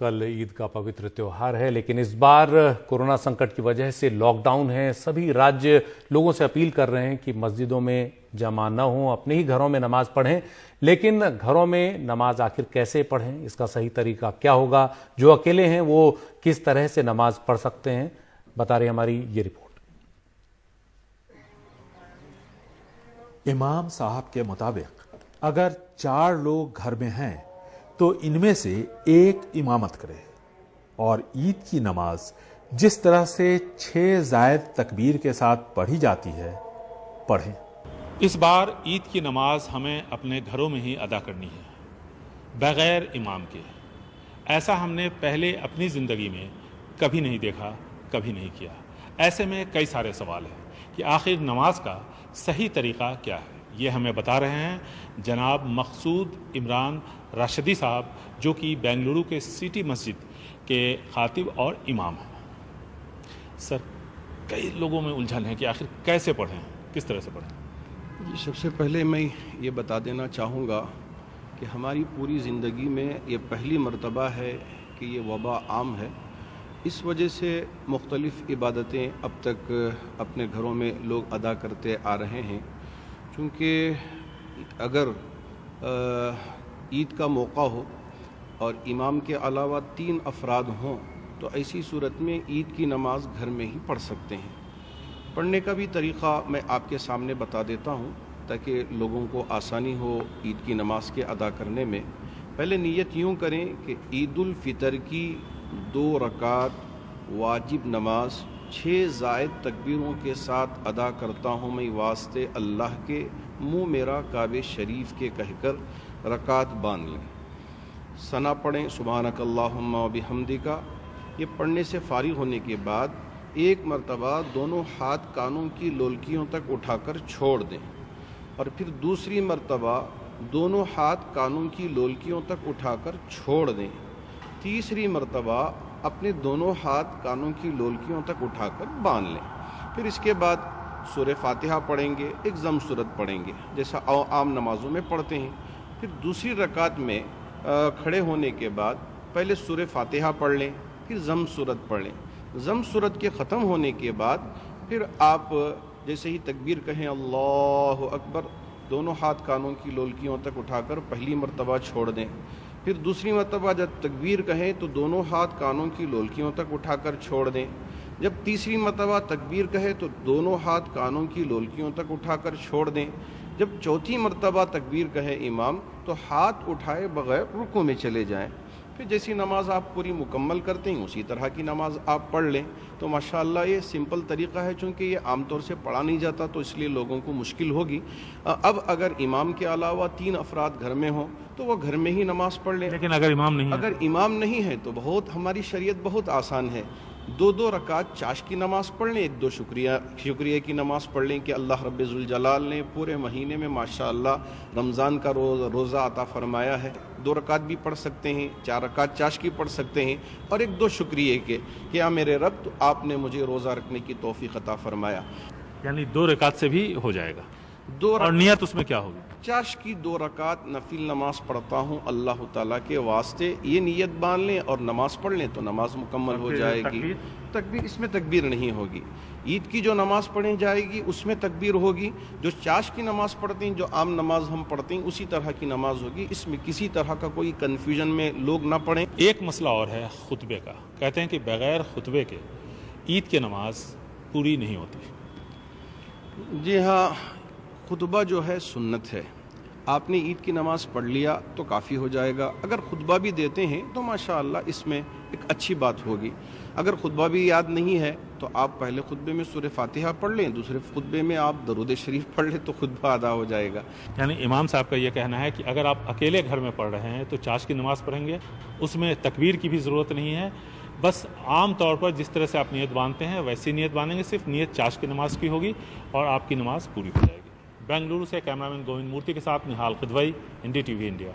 कल ईद का पवित्र त्योहार है, लेकिन इस बार कोरोना संकट की वजह से लॉकडाउन है। सभी राज्य लोगों से अपील कर रहे हैं कि मस्जिदों में जमा न हो, अपने ही घरों में नमाज पढ़ें। लेकिन घरों में नमाज आखिर कैसे पढ़ें, इसका सही तरीका क्या होगा, जो अकेले हैं वो किस तरह से नमाज पढ़ सकते हैं, बता रही हमारी ये रिपोर्ट। इमाम साहब के मुताबिक अगर 4 लोग घर में हैं तो इनमें से एक इमामत करे और ईद की नमाज जिस तरह से 6 जायद तकबीर के साथ पढ़ी जाती है पढ़ें। इस बार ईद की नमाज हमें अपने घरों में ही अदा करनी है, बगैर इमाम के। ऐसा हमने पहले अपनी ज़िंदगी में कभी नहीं देखा, कभी नहीं किया। ऐसे में कई सारे सवाल हैं कि आखिर नमाज का सही तरीका क्या है। ये हमें बता रहे हैं जनाब मकसूद इमरान राशिदी साहब, जो कि बेंगलुरु के सिटी मस्जिद के खातिब और इमाम हैं। सर, कई लोगों में उलझन है कि आखिर कैसे पढ़ें, किस तरह से पढ़ें। जी, सबसे पहले मैं ये बता देना चाहूँगा कि हमारी पूरी ज़िंदगी में ये पहली मर्तबा है कि ये वबा आम है। इस वजह से मुख्तलिफ़ इबादतें अब तक अपने घरों में लोग अदा करते आ रहे हैं। चूँकि अगर ईद का मौका हो और इमाम के अलावा 3 अफराद हों तो ऐसी सूरत में ईद की नमाज घर में ही पढ़ सकते हैं। पढ़ने का भी तरीक़ा मैं आपके सामने बता देता हूँ ताकि लोगों को आसानी हो ईद की नमाज के अदा करने में। पहले नीयत यूँ करें कि ईद उल फितर की 2 रकात वाजिब नमाज 6 जायद तकबीरों के साथ अदा करता हूँ मैं वास्ते अल्लाह के, मुँह मेरा काबे शरीफ के कहकर रकात बांध लें। सना पढ़ें सुबहानक अल्लाहुम्मा व बिहम्दिका। ये पढ़ने से फारिग होने के बाद एक मरतबा दोनों हाथ कानों की लोलकियों तक उठाकर छोड़ दें और फिर दूसरी मरतबा दोनों हाथ कानों की लोलकियों तक उठाकर छोड़ दें। तीसरी मरतबा अपने दोनों हाथ कानों की लोलकियों तक उठाकर बांध लें। फिर इसके बाद सूरह फातिहा पढ़ेंगे, एक ज़म सूरत पढ़ेंगे जैसा आम नमाजों में पढ़ते हैं। फिर दूसरी रकात में खड़े होने के बाद पहले सूरह फातिहा पढ़ लें, फिर ज़म सूरत पढ़ लें। ज़म सूरत के ख़त्म होने के बाद फिर आप जैसे ही तकबीर कहें अल्लाहु अकबर, दोनों हाथ कानों की लोलकियों तक उठाकर पहली मरतबा छोड़ दें। फिर दूसरी मरतबा जब तकबीर कहें तो दोनों हाथ कानों की लोलकियों तक उठाकर छोड़ दें। जब तीसरी मरतबा तकबीर कहे तो दोनों हाथ कानों की लोलकियों तक उठाकर छोड़ दें। जब चौथी मरतबा तकबीर कहे इमाम तो हाथ उठाए बगैर रुकू में चले जाएं। फिर जैसी नमाज आप पूरी मुकम्मल करते हैं उसी तरह की नमाज आप पढ़ लें। तो माशाअल्लाह ये सिंपल तरीक़ा है, चूँकि ये आमतौर से पढ़ा नहीं जाता तो इसलिए लोगों को मुश्किल होगी। अब अगर इमाम के अलावा 3 अफराद घर में हों तो वो घर में ही नमाज पढ़ लें। लेकिन अगर इमाम नहीं है तो हमारी शरीयत बहुत आसान है। 2 रकात चाश की नमाज पढ़ लें, 1-2 शुक्रिया की नमाज पढ़ लें कि अल्लाह रब्बुल जलाल ने पूरे महीने में माशाअल्लाह रमज़ान का रोज़ा अता फरमाया है। 2 रकात भी पढ़ सकते हैं, 4 रकात चाश की पढ़ सकते हैं और 1-2 शुक्रिया के कि या मेरे रब तो आपने मुझे रोज़ा रखने की तौफीक अता फरमाया। यानी 2 रकात से भी हो जाएगा। और नियत उसमें क्या होगी? चाश की 2 रकात नफिल नमाज पढ़ता हूँ अल्लाह ताला के वास्ते, ये नियत बांध लें और नमाज पढ़ लें तो नमाज मुकम्मल हो जाएगी। तकबीर इसमें तकबीर नहीं होगी। ईद की जो नमाज पढ़ी जाएगी उसमें तकबीर होगी। जो चाश की नमाज पढ़ते हैं, जो आम नमाज हम पढ़ते हैं, उसी तरह की नमाज होगी। इसमें किसी तरह का कोई कन्फ्यूजन में लोग ना पढ़ें। एक मसला और है खुतबे का। कहते हैं कि बगैर खुतबे के ईद की नमाज पूरी नहीं होती। जी हाँ, खुतबा जो है सुन्नत है। आपने ईद की नमाज़ पढ़ लिया तो काफ़ी हो जाएगा। अगर खुतबा भी देते हैं तो माशाअल्लाह इसमें एक अच्छी बात होगी। अगर खुतबा भी याद नहीं है तो आप पहले खुतबे में सूरह फातिहा पढ़ लें, दूसरे खुतबे में आप दरूद शरीफ पढ़ लें तो खुतबा अदा हो जाएगा। यानी इमाम साहब का ये कहना है कि अगर आप अकेले घर में पढ़ रहे हैं तो चाश की नमाज़ पढ़ेंगे, उसमें तकबीर की भी ज़रूरत नहीं है। बस आम तौर पर जिस तरह से आप नियत बांधते हैं वैसी नियत बांधेंगे, सिर्फ नियत चाश की नमाज की होगी और आपकी नमाज पूरी हो जाएगी। बेंगलुरु से कैमरामैन गोविंद मूर्ति के साथ निहाल खिदवई, NDTV इंडिया।